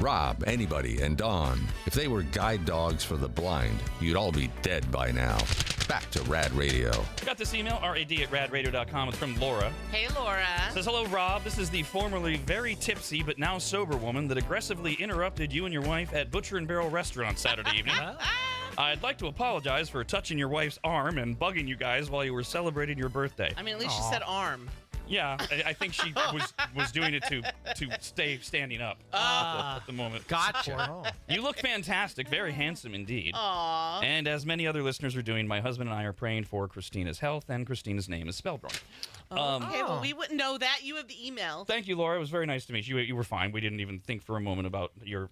Rob, anybody, and Dawn. If they were guide dogs for the blind, you'd all be dead by now. Back to RAD Radio. Got this email, rad@radradio.com. It's from Laura. Hey, Laura. Says, hello, Rob. This is the formerly very tipsy but now sober woman that aggressively interrupted you and your wife at Butcher and Barrel Restaurant Saturday evening. I'd like to apologize for touching your wife's arm and bugging you guys while you were celebrating your birthday. I mean, at least she said arm. Yeah, I think she was doing it to stay standing up at the moment. Gotcha. You look fantastic, very handsome indeed. Aww. And as many other listeners are doing, my husband and I are praying for Christina's health, and Christina's name is spelled wrong. Okay, well, we wouldn't know that. You have the email. Thank you, Laura. It was very nice to meet you. You were fine. We didn't even think for a moment about your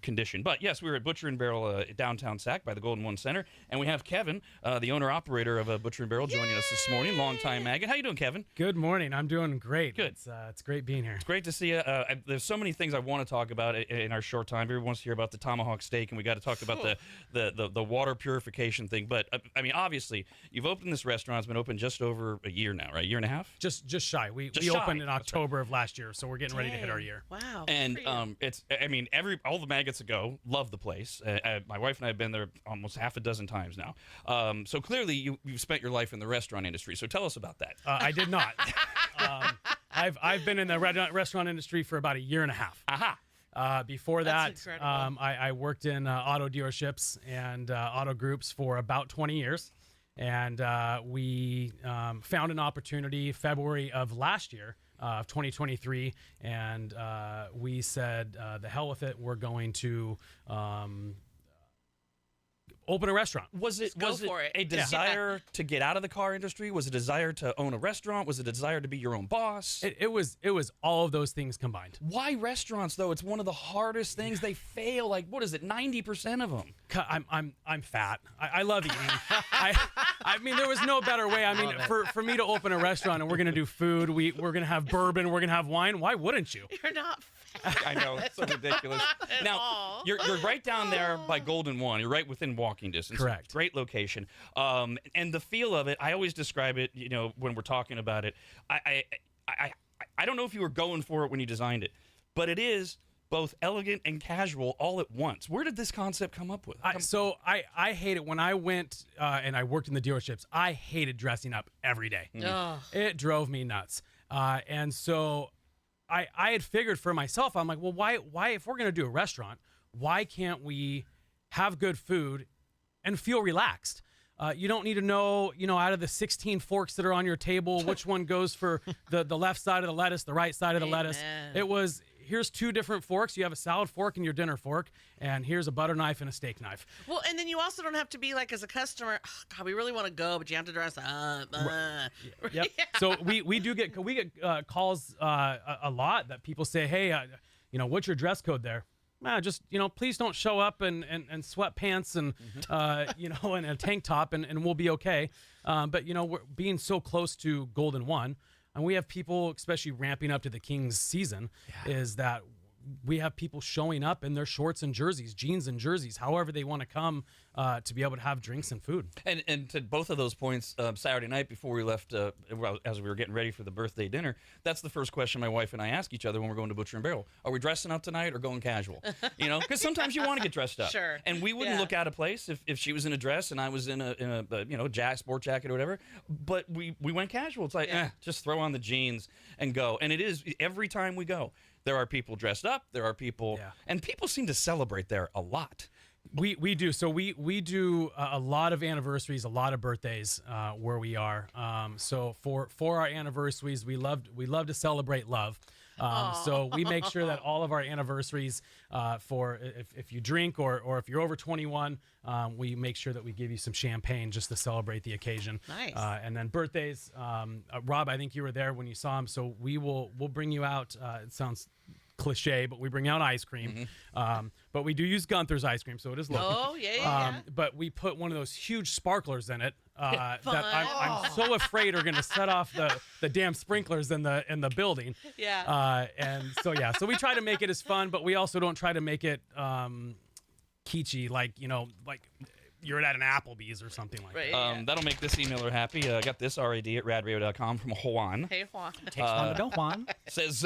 condition. But yes, we were at Butcher and Barrel Downtown Sac by the Golden One Center, and we have Kevin, the owner-operator of Butcher and Barrel, joining us this morning. Long-time maggot. How you doing, Kevin? Good morning. I'm doing great. Good. It's great being here. It's great to see you. There's so many things I want to talk about in our short time. Everyone wants to hear about the tomahawk steak, and we got to talk about the water purification thing. But I mean, obviously, you've opened this restaurant. It's been open just over a year now, right? Year and a half? Just shy. We Just opened shy. in October of last year, so we're getting ready to hit our year. Wow. And it's, I mean, all the maggots that go love the place. My wife and I have been there almost half a dozen times now. So clearly, you've spent your life in the restaurant industry. So tell us about that. I did not. I've been in the restaurant industry for about a year and a half. Aha. Before That's that, incredible. I worked in auto dealerships and auto groups for about 20 years. And we found an opportunity February of last year, of 2023, and we said, the hell with it, we're going to open a restaurant. Was it Go for it. a desire to get out of the car industry? Was it a desire to own a restaurant? Was it a desire to be your own boss? It was all of those things combined. Why restaurants, though? It's one of the hardest things. They fail, like, what is it, 90% of them? I'm fat. I love eating. I mean, there was no better way. I mean, for me to open a restaurant and we're gonna do food, we're gonna have bourbon, we're gonna have wine. Why wouldn't you? You're not fat. I know, it's so ridiculous. At Now, all. you're right down there by Golden One. You're right within walking distance. Correct. Great location. And the feel of it, I always describe it, you know, when we're talking about it. I don't know if you were going for it when you designed it, but it is both elegant and casual all at once. Where did this concept come up with? I hate it. When I went and I worked in the dealerships, I hated dressing up every day. Ugh. It drove me nuts. And so I had figured for myself, I'm like, well, why if we're going to do a restaurant, why can't we have good food and feel relaxed? You don't need to know, out of the 16 forks that are on your table, which one goes for the left side of the lettuce, the right side of the lettuce. Amen. It was, here's two different forks. You have a salad fork and your dinner fork, and here's a butter knife and a steak knife. Well, and then you also don't have to be like, as a customer, oh, God, we really want to go, but you have to dress up. Yep. Yeah. So we get calls a lot that people say, hey, what's your dress code there? Just, please don't show up in sweatpants and, and a tank top and we'll be okay. But, we're being so close to Golden One, and we have people, especially ramping up to the Kings season, is that we have people showing up in their shorts and jerseys, jeans and jerseys, however they want to come to be able to have drinks and food. And to both of those points, Saturday night before we left, as we were getting ready for the birthday dinner, that's the first question my wife and I ask each other when we're going to Butcher and Barrel. Are we dressing up tonight or going casual? Because sometimes you want to get dressed up. Sure. And we wouldn't look out of place if she was in a dress and I was in a sport jacket or whatever. But we went casual. It's like, just throw on the jeans and go. And it is every time we go. There are people dressed up. There are people, and people seem to celebrate there a lot. We do. So we do a lot of anniversaries, a lot of birthdays where we are. So for our anniversaries, we love to celebrate love. So we make sure that all of our anniversaries, for if you drink or if you're over 21, we make sure that we give you some champagne just to celebrate the occasion. Nice. And then birthdays, Rob, I think you were there when you saw him. So we'll bring you out. It sounds cliche, but we bring out ice cream. But we do use Gunther's ice cream, so it is local. Oh, yeah. But we put one of those huge sparklers in it that I'm so afraid are going to set off the damn sprinklers in the building. Yeah. So we try to make it as fun, but we also don't try to make it kitschy, like you're at an Applebee's or something like that. Right. That'll make this emailer happy. I got this RAD@radradio.com from Juan. Hey, Juan. Takes one to go, Juan. Says,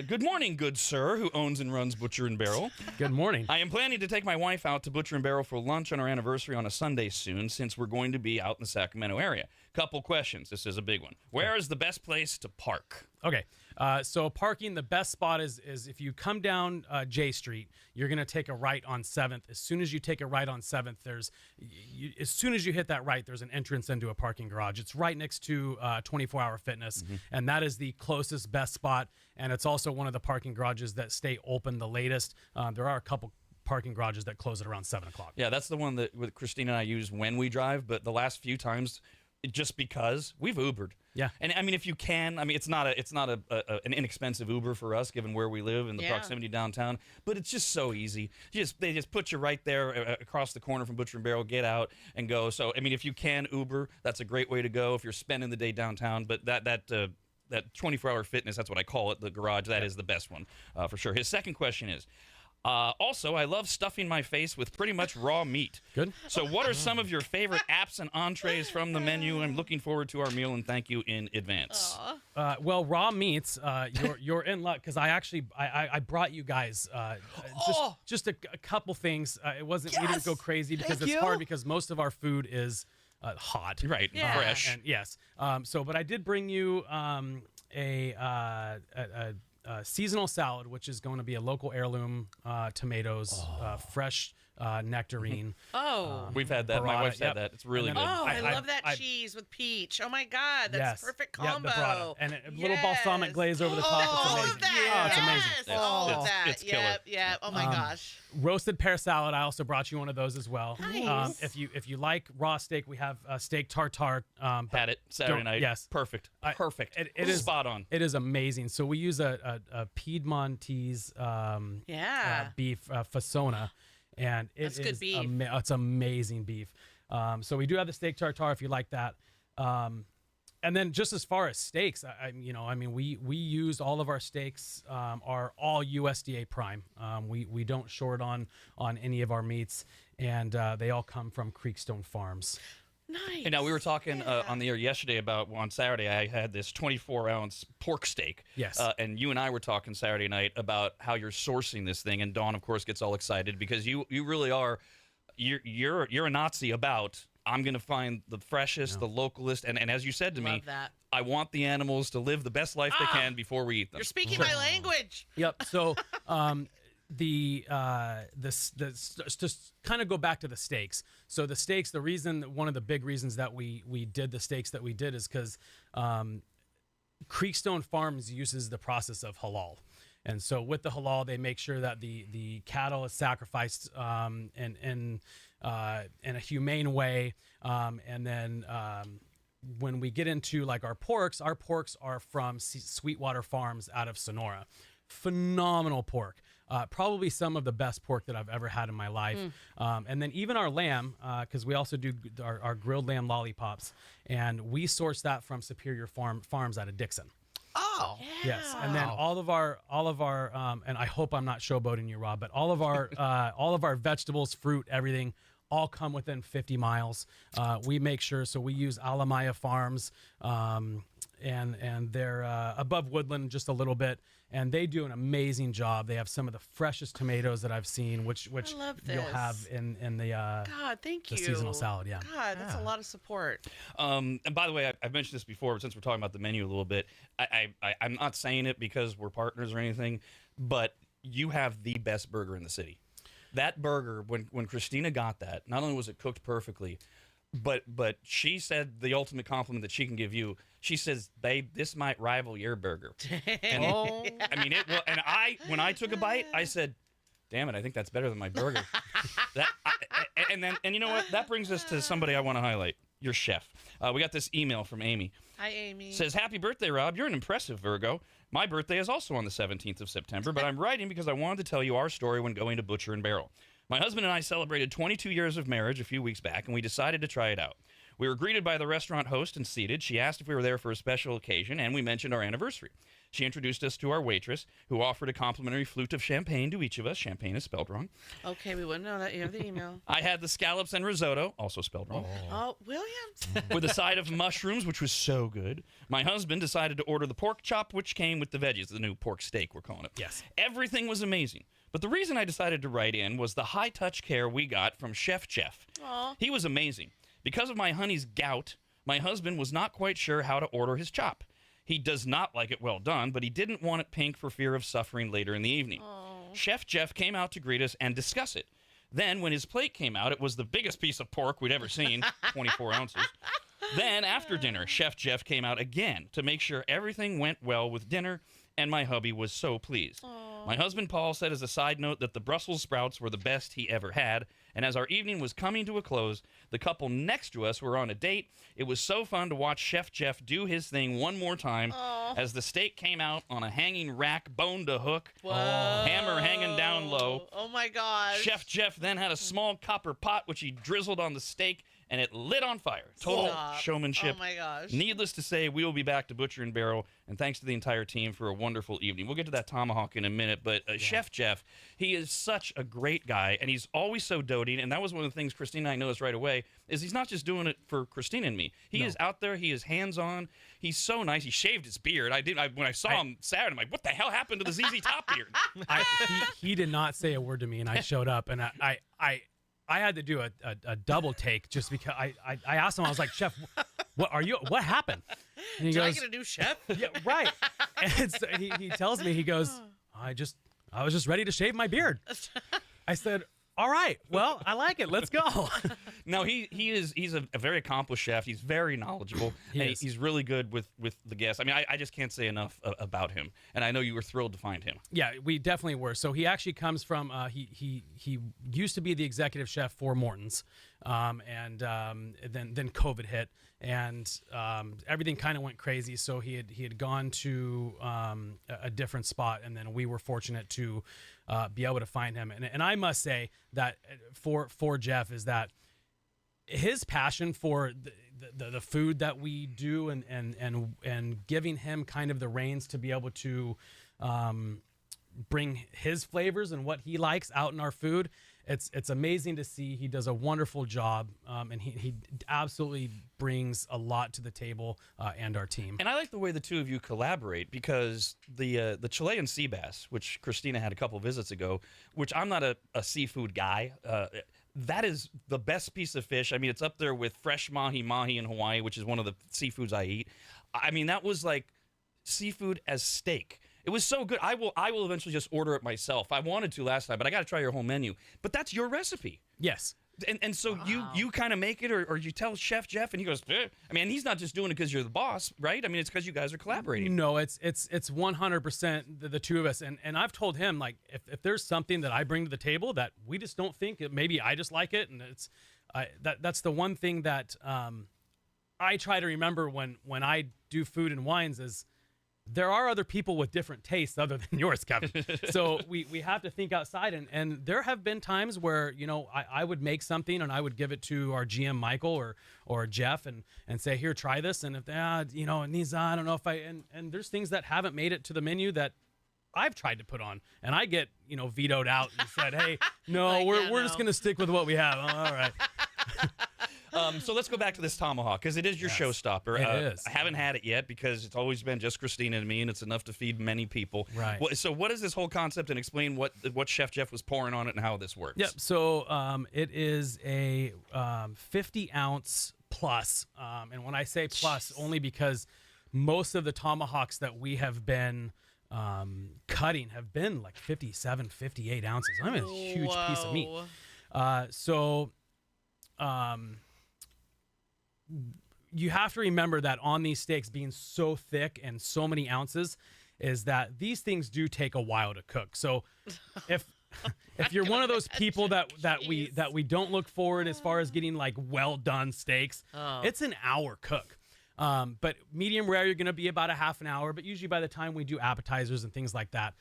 good morning, good sir, who owns and runs Butcher and Barrel. Good morning. I am planning to take my wife out to Butcher and Barrel for lunch on our anniversary on a Sunday soon, since we're going to be out in the Sacramento area. Couple questions. This is a big one. Where is the best place to park? Okay, so parking, the best spot is if you come down J Street, you're going to take a right on 7th. As soon as you take a right on 7th, as soon as you hit that right, there's an entrance into a parking garage. It's right next to 24-Hour Fitness, and that is the closest, best spot, and it's also one of the parking garages that stay open the latest. There are a couple parking garages that close at around 7 o'clock. Yeah, that's the one that with Christina and I use when we drive, but the last few times, just because we've Ubered. Yeah. And I mean, if you can, I mean, it's not an inexpensive Uber for us, given where we live and the proximity downtown, but it's just so easy. They just put you right there across the corner from Butcher and Barrel, get out and go. So, I mean, if you can Uber, that's a great way to go if you're spending the day downtown, but that 24-Hour Fitness, that's what I call it, the garage, that is the best one for sure. His second question is, also, I love stuffing my face with pretty much raw meat. Good. So what are some of your favorite apps and entrees from the menu? I'm looking forward to our meal, and thank you in advance. Well, raw meats, you're in luck, because I brought you guys just a couple things. It wasn't, we didn't go crazy because it's hard, because most of our food is hot. Right, Yeah. fresh. And yes. But I did bring you a seasonal salad, which is going to be a local heirloom tomatoes, fresh nectarine. We've had that. My burrata, wife's had that. It's really And good. then- Oh, I love that I- cheese with peach. Oh my God, that's Yes. perfect Yeah, combo. the burrata. And a little balsamic glaze over the top. It's All amazing. of that. Oh, it's amazing. Yes. All of that. It's killer. Yep. Yep. Oh my gosh. Roasted pear salad. I also brought you one of those as well. Nice. If you like raw steak, we have steak tartare. Had it Saturday don't- night. yes. Perfect. Perfect. It is spot on. It is amazing. So we use a Piedmontese beef Fasona, and That's good beef. It's amazing beef. So we do have the steak tartare if you like that. And then just as far as steaks, we use all of our steaks are all USDA prime. We don't short on any of our meats, and they all come from Creekstone Farms. Nice. And now we were talking on the air yesterday about on Saturday. I had this 24-ounce pork steak. Yes. And you and I were talking Saturday night about how you're sourcing this thing. And Dawn, of course, gets all excited because you really are. You're a Nazi about. I'm going to find the freshest, the localest, and as you said to me, Love that. I want the animals to live the best life they can before we eat them. You're speaking my language. Yep. So just kind of go back to the steaks. So the steaks, one of the big reasons that we did the steaks that we did is because Creekstone Farms uses the process of halal. And so with the halal, they make sure that the cattle is sacrificed in a humane way. And then when we get into like our porks are from Sweetwater Farms out of Sonora. Phenomenal pork. Probably some of the best pork that I've ever had in my life. And then even our lamb, because we also do our grilled lamb lollipops, and we source that from Superior Farms out of Dixon. Oh. Yes, and then all of our, and I hope I'm not showboating you, Rob, but all of our vegetables, fruit, everything, all come within 50 miles. We make sure, so we use Alamaya Farms, and they're above Woodland just a little bit, and they do an amazing job. They have some of the freshest tomatoes that I've seen, which I love you'll this. have in the God, thank the you. seasonal salad. Yeah. God, that's a lot of support. And by the way, I've mentioned this before, but since we're talking about the menu a little bit, I'm not saying it because we're partners or anything, but you have the best burger in the city. That burger, when Christina got that, not only was it cooked perfectly, but she said the ultimate compliment that she can give you. She says, "Babe, this might rival your burger." And I mean, it will. And when I took a bite, I said, "Damn it, I think that's better than my burger." And you know what? That brings us to somebody I want to highlight. Your chef. We got this email from Amy. Hi, Amy. Says, "Happy birthday, Rob. You're an impressive Virgo. My birthday is also on the 17th of September, but I'm writing because I wanted to tell you our story when going to Butcher and Barrel. My husband and I celebrated 22 years of marriage a few weeks back, and we decided to try it out. We were greeted by the restaurant host and seated. She asked if we were there for a special occasion, and we mentioned our anniversary. She introduced us to our waitress, who offered a complimentary flute of champagne to each of us. Champagne is spelled wrong. Okay, we wouldn't know that. You have the email. I had the scallops and risotto, also spelled wrong, Oh, Williams. with a side of mushrooms, which was so good. My husband decided to order the pork chop, which came with the veggies, the new pork steak, we're calling it. Yes. Everything was amazing. But the reason I decided to write in was the high-touch care we got from Chef Jeff. Aw. He was amazing. Because of my honey's gout, my husband was not quite sure how to order his chop. He does not like it well done, but he didn't want it pink for fear of suffering later in the evening. Chef Jeff came out to greet us and discuss it. Then, when his plate came out, it was the biggest piece of pork we'd ever seen, 24 ounces. Then, after dinner, Chef Jeff came out again to make sure everything went well with dinner, and my hubby was so pleased. My husband Paul said as a side note that the Brussels sprouts were the best he ever had, and as our evening was coming to a close, the couple next to us were on a date. It was so fun to watch Chef Jeff do his thing one more time as the steak came out on a hanging rack, bone to hook, hammer hanging down low. Oh my gosh. Chef Jeff then had a small copper pot which he drizzled on the steak, and it lit on fire. Total Stop. showmanship. Oh my gosh. Needless to say, we will be back to Butcher and Barrel, and thanks to the entire team for a wonderful evening. We'll get to that tomahawk in a minute, but Chef Jeff, he is such a great guy, and he's always so doting, and that was one of the things Christina and I noticed right away, is he's not just doing it for Christina and me. He is out there. He is hands-on. He's so nice. He shaved his beard. When I saw him Saturday, I'm like, what the hell happened to the ZZ Top beard? He did not say a word to me, and I showed up, and I had to do a double take just because I asked him. I was like, Chef, what happened? And he Did I goes, get a new chef? yeah, right. And so he tells me, he goes, I was just ready to shave my beard. I said, all right, well, I like it. Let's go. No, he's a very accomplished chef. He's very knowledgeable. He's really good with the guests. I mean, I just can't say enough about him. And I know you were thrilled to find him. Yeah, we definitely were. So he actually comes from he used to be the executive chef for Morton's, and then COVID hit, and everything kind of went crazy. So he had gone to a different spot, and then we were fortunate to be able to find him. And I must say that for Jeff is that his passion for the food that we do and giving him kind of the reins to be able to bring his flavors and what he likes out in our food. It's amazing to see. He does a wonderful job, and he absolutely brings a lot to the table and our team. And I like the way the two of you collaborate, because the Chilean sea bass, which Christina had a couple visits ago, which I'm not a seafood guy, that is the best piece of fish. I mean, it's up there with fresh mahi in Hawaii, which is one of the seafoods I eat. I mean, that was like seafood as steak. It was so good. I will eventually just order it myself. I wanted to last time, but I got to try your whole menu. But that's your recipe. Yes. And so you kind of make it, or you tell Chef Jeff, and he goes, eh. I mean, he's not just doing it because you're the boss, right? I mean, it's because you guys are collaborating. No, it's 100% the two of us. And I've told him, like, if there's something that I bring to the table that we just don't think, maybe I just like it, and that's the one thing that I try to remember when I do food and wines is, there are other people with different tastes other than yours, Kevin. So we have to think outside. And there have been times where, you know, I would make something and I would give it to our GM, Michael or Jeff, and say, here, try this. And if, you know, it needs, I don't know if and there's things that haven't made it to the menu that I've tried to put on, and I get, you know, vetoed out and said, hey, no, like, we're just going to stick with what we have. All right. So let's go back to this tomahawk, because it is your showstopper. It is. I haven't had it yet because it's always been just Christina and me, and it's enough to feed many people. Right. So what is this whole concept, and explain what Chef Jeff was pouring on it and how this works? Yep. So it is a 50-ounce plus. And when I say plus, only because most of the tomahawks that we have been cutting have been like 57, 58 ounces. I mean, a huge piece of meat. You have to remember that on these steaks being so thick and so many ounces is that these things do take a while to cook. So if you're one of those people that we don't look forward as far as getting like well done steaks, it's an hour cook. But medium rare, you're going to be about a half an hour, but usually by the time we do appetizers and things like that,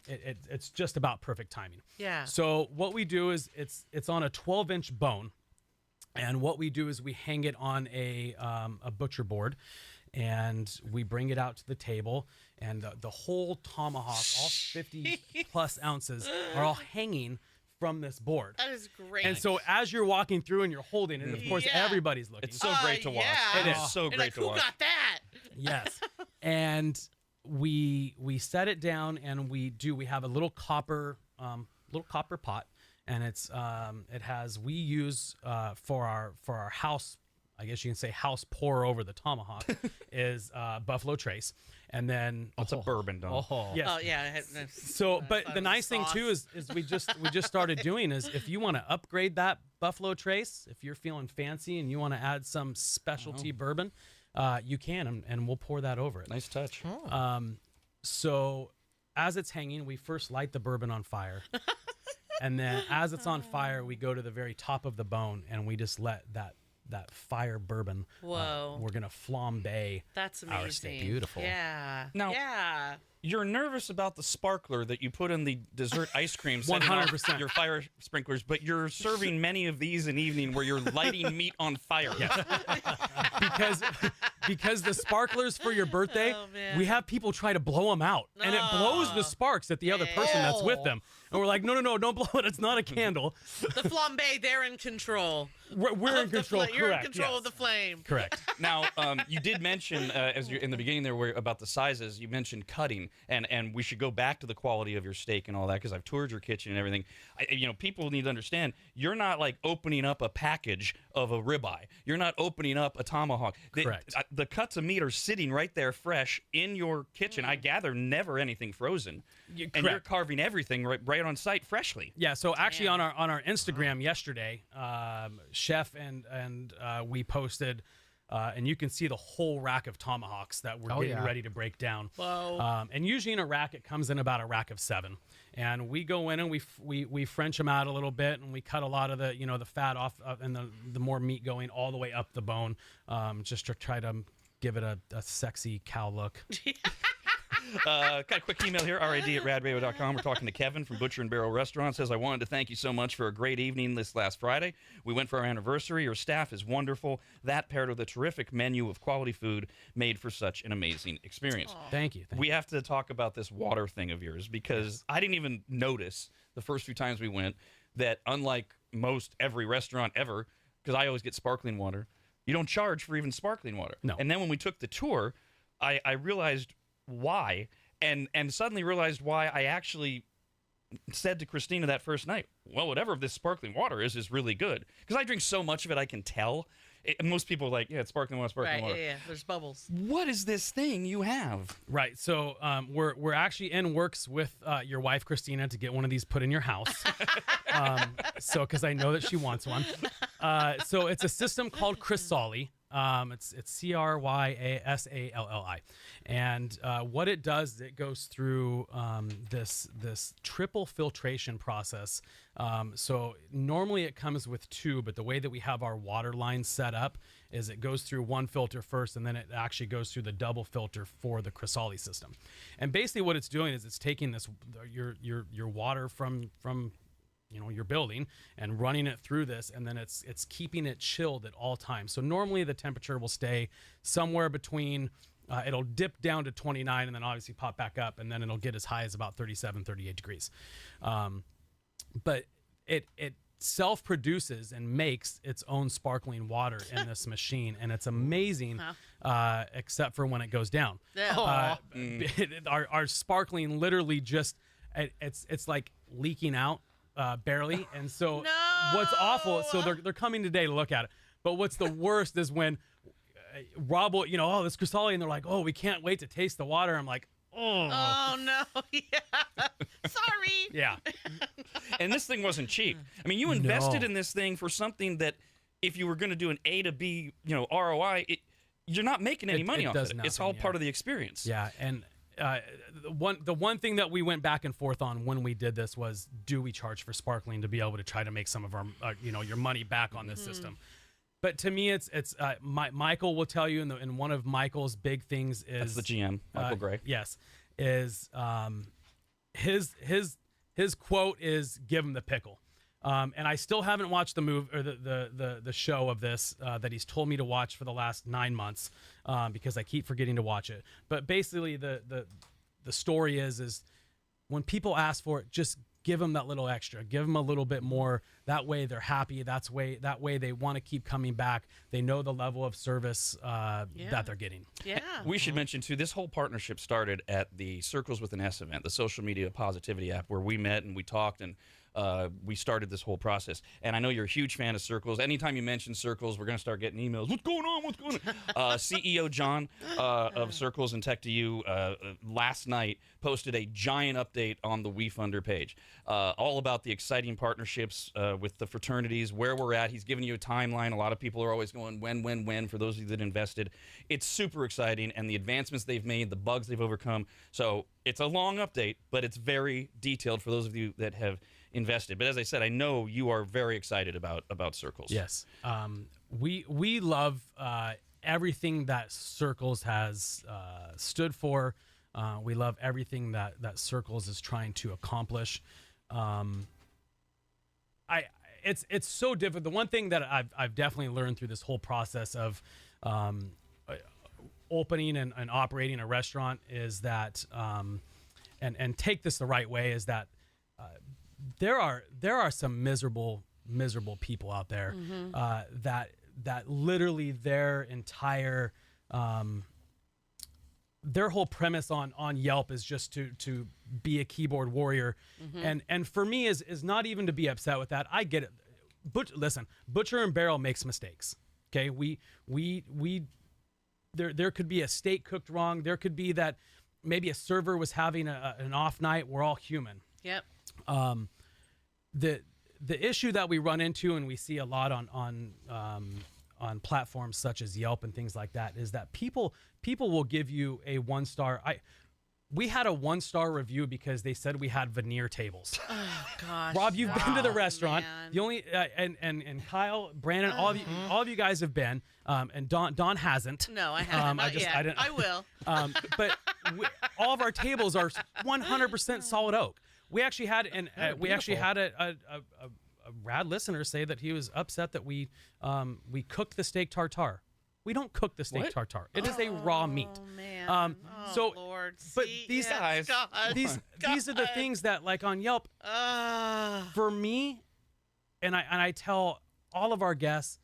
it's just about perfect timing. Yeah. So what we do is it's on a 12-inch bone. And what we do is we hang it on a butcher board, and we bring it out to the table, and the whole tomahawk, all 50 plus ounces, are all hanging from this board. That is great. And so as you're walking through and you're holding it, of course, everybody's looking. It's so great to watch. Yeah. It is so You're great like, to who watch. got that? Yes. And we set it down, and we have a little copper pot, and we use for our house, I guess you can say house pour over the tomahawk is Buffalo Trace. And then It's a bourbon, Don. yes. Oh yeah. So, but the nice thing sauce. too is we just started doing is if you want to upgrade that Buffalo Trace, if you're feeling fancy and you want to add some specialty bourbon, you can, and we'll pour that over it. Nice touch. So as it's hanging, we first light the bourbon on fire. And then as it's on fire, we go to the very top of the bone, and we just let that fire bourbon. Whoa. We're going to flambe. That's our amazing. steak. Beautiful. Yeah. Now- Yeah. You're nervous about the sparkler that you put in the dessert ice cream, setting off 100%. your fire sprinklers, but you're serving many of these in evening where you're lighting meat on fire. Yes. because the sparklers for your birthday, Oh, man. we have people try to blow them out, and it blows the sparks at the other person that's with them. And we're like, no, don't blow it. It's not a candle. The flambe, they're in control. We're in of the control. You're Correct. in control yes. of the flame. Correct. Now, you did mention as you're in the beginning there about the sizes. You mentioned cutting, and we should go back to the quality of your steak and all that because I've toured your kitchen and everything. People need to understand you're not like opening up a package of a ribeye. You're not opening up a tomahawk. Correct. The cuts of meat are sitting right there fresh in your kitchen. I gather never anything frozen, and you're correct. carving everything right on site freshly. Yeah. So actually, on our Instagram yesterday, Chef and we posted. And you can see the whole rack of tomahawks that we're getting ready to break down. Whoa. And usually in a rack, it comes in about a rack of 7. And we go in and we French them out a little bit, and we cut a lot of the the fat off and the more meat going all the way up the bone, just to try to give it a sexy cow look. Got a quick email here, RAD@RADRadio.com. We're talking to Kevin from Butcher and Barrel Restaurant. Says, I wanted to thank you so much for a great evening this last Friday. We went for our anniversary. Your staff is wonderful. That paired with a terrific menu of quality food made for such an amazing experience. Thank you. We have to talk about this water thing of yours because I didn't even notice the first few times we went that unlike most every restaurant ever, because I always get sparkling water, you don't charge for even sparkling water. No. And then when we took the tour, I realized why, and suddenly realized why I actually said to Christina that first night, well, whatever this sparkling water is really good. Because I drink so much of it, I can tell. Most people are like, yeah, it's sparkling water, Right. water. Yeah. There's bubbles. What is this thing you have? Right. So we're actually in works with your wife Christina to get one of these put in your house. So because I know that she wants one. So it's a system called Crisali. It's Cryasali, and what it does is it goes through this triple filtration process. So normally it comes with 2, but the way that we have our water line set up is it goes through one filter first, and then it actually goes through the double filter for the Crisali system. And basically what it's doing is it's taking your water from your building and running it through this, and then it's keeping it chilled at all times. So normally the temperature will stay somewhere between it'll dip down to 29 and then obviously pop back up, and then it'll get as high as about 37, 38 degrees. But it self-produces and makes its own sparkling water in this machine, and it's amazing, except for when it goes down. Yeah. Our sparkling literally just it's like leaking out barely, and so what's awful, so they're coming today to look at it, but what's the worst is when Rob will, oh, this Crisali, and they're like, oh, we can't wait to taste the water. I'm like, Oh no. Yeah. Sorry. yeah. And this thing wasn't cheap. I mean, you invested in this thing for something that if you were going to do an A to B, ROI, you're not making any money off it. It's all part of the experience. Yeah, and the one thing that we went back and forth on when we did this was, do we charge for sparkling to be able to try to make some of our your money back on this system? But to me, it's Michael will tell you, and one of Michael's big things is That's the GM, Michael Gray. Yes, is his quote is, give him the pickle. And I still haven't watched the movie or the show of this that he's told me to watch for the last 9 months because I keep forgetting to watch it. But basically, the story is when people ask for it, just give them that little extra, give them a little bit more. That way they're happy. That way they want to keep coming back. They know the level of service that they're getting. Yeah. We should mention, too, this whole partnership started at the Circles with an S event, the social media positivity app, where we met and we talked and we started this whole process. And I know you're a huge fan of Circles. Anytime you mention Circles, we're going to start getting emails. What's going on? What's going on? CEO John of Circles and Tech to You last night posted a giant update on the WeFunder page, all about the exciting partnerships with the fraternities, where we're at. He's giving you a timeline. A lot of people are always going, when, for those of you that invested. It's super exciting, and the advancements they've made, the bugs they've overcome. So it's a long update, but it's very detailed for those of you that have invested. But as I said, I know you are very excited about Circles. Yes. We love everything that Circles has stood for. We love everything that Circles is trying to accomplish. It's so different. The one thing that I've definitely learned through this whole process of opening and operating a restaurant is that, and take this the right way, is that there are some miserable people out there that literally their entire their whole premise on Yelp is just to be a keyboard warrior, and for me is not even to be upset with that. I get it. Listen, Butcher and Barrel makes mistakes. Okay, there could be a steak cooked wrong. There could be that maybe a server was having an off night. We're all human. Yep. The issue that we run into and we see a lot on platforms such as Yelp and things like that is that people will give you a 1-star. We had a 1-star review because they said we had veneer tables. Oh gosh. Rob, you've been to the restaurant. Man. The only and Kyle, Brandon, all of you guys have been, and Don hasn't. No, I haven't. Not yet. I didn't. I will. But all of our tables are 100% solid oak. We actually had a RAD listener say that he was upset that we cooked the steak tartare. We don't cook the steak tartare. It is a raw meat. Man. So, Lord. but See? these Yes, God. these are the things that, like, on Yelp, for me, and I tell all of our guests,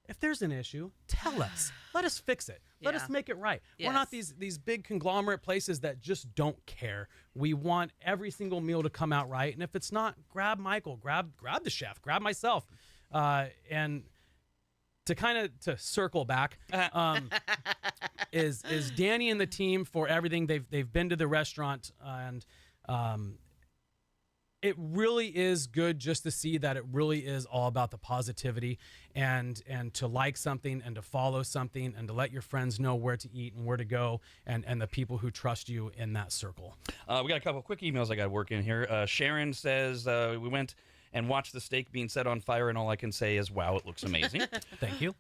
if there's an issue, tell us. Let us fix it. Let us make it right. Yes. We're not these big conglomerate places that just don't care. We want every single meal to come out right. And if it's not, grab Michael, grab the chef, grab myself. And to circle back, is Danny and the team for everything. They've been to the restaurant, and it really is good just to see that it really is all about the positivity and to like something and to follow something and to let your friends know where to eat and where to go and the people who trust you in that circle. We got a couple quick emails I got to work in here. Sharon says, we went and watched the steak being set on fire, and all I can say is, wow, it looks amazing. Thank you.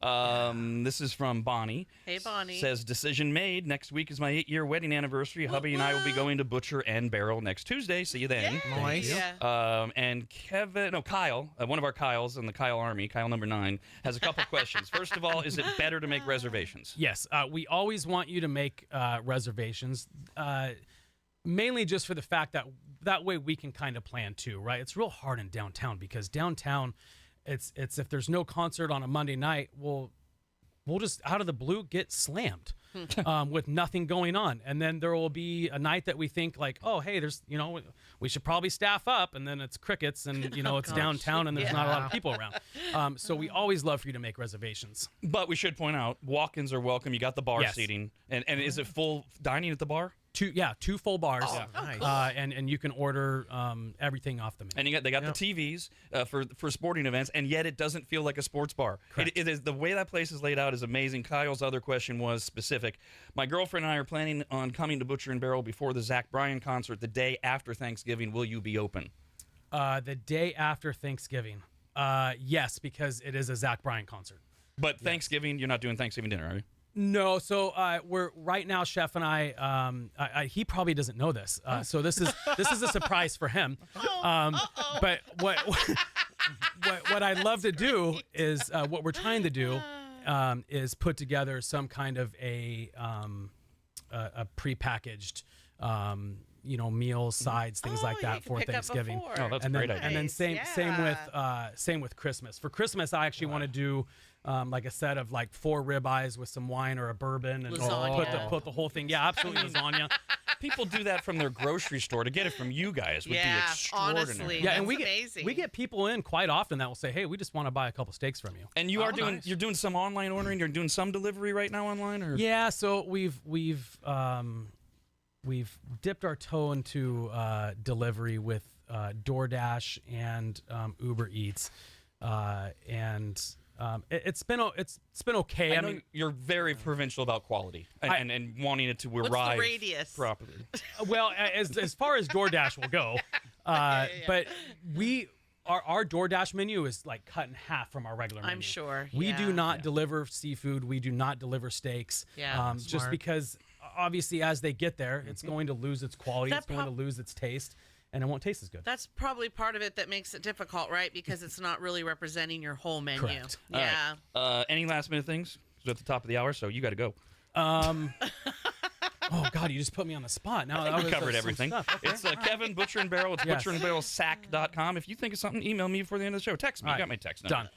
This is from Bonnie. Hey, Bonnie. Says, decision made. Next week is my 8-year wedding anniversary. Hubby and I will be going to Butcher and Barrel next Tuesday. See you then. Nice. Yeah. And Kyle, one of our Kyles in the Kyle Army, Kyle number 9, has a couple questions. First of all, is it better to make reservations? Yes. We always want you to make reservations, mainly just for the fact that way we can kind of plan too, right? It's real hard in downtown because downtown, it's if there's no concert on a Monday night, we'll just out of the blue get slammed with nothing going on. And then there will be a night that we think like, oh, hey, there's, we should probably staff up. And then it's crickets and, it's downtown and there's not a lot of people around. So we always love for you to make reservations. But we should point out, walk-ins are welcome. You got the bar seating. And is it full dining at the bar? Two full bars. Oh, nice. And you can order everything off the menu. And they got the TVs for sporting events, and yet it doesn't feel like a sports bar. It is the way that place is laid out is amazing. Kyle's other question was specific. My girlfriend and I are planning on coming to Butcher and Barrel before the Zach Bryan concert the day after Thanksgiving. Will you be open? The day after Thanksgiving. Yes, because it is a Zach Bryan concert. But Thanksgiving, you're not doing Thanksgiving dinner, are you? No, so we're right now. Chef and I, he probably doesn't know this, so this is a surprise for him. But what I'd love to do is what we're trying to do is put together some kind of a prepacced meals, sides, things like that for Thanksgiving. Oh, that's a great idea. And then same with Christmas. For Christmas, I actually want to do like a set of like 4 ribeyes with some wine or a bourbon and put the whole thing. Yeah, absolutely lasagna. People do that from their grocery store. To get it from you guys would be extraordinary. Honestly, Yeah, and amazing. we get people in quite often that will say, "Hey, we just want to buy a couple steaks from you." And you're doing some online ordering. You're doing some delivery right now online, or Yeah, so we've dipped our toe into delivery with DoorDash and Uber Eats, and it's been okay. I know you're very provincial about quality and wanting it to arrive. What's the radius? Properly. Well, as far as DoorDash will go, but our DoorDash menu is like cut in half from our regular menu. I'm sure. We do not deliver seafood. We do not deliver steaks. Yeah, just because obviously as they get there, it's going to lose its quality. It's going to lose its taste, and it won't taste as good. That's probably part of it that makes it difficult, right? Because it's not really representing your whole menu. Correct. Yeah. Right. Any last minute things? It's at the top of the hour, so you got to go. Oh God, you just put me on the spot. Now We covered everything. Okay. It's Kevin Butcher and Barrel. It's Yes. butcherandbarrelsack.com. If you think of something, email me before the end of the show. Text me. All You got right. my text number. Done.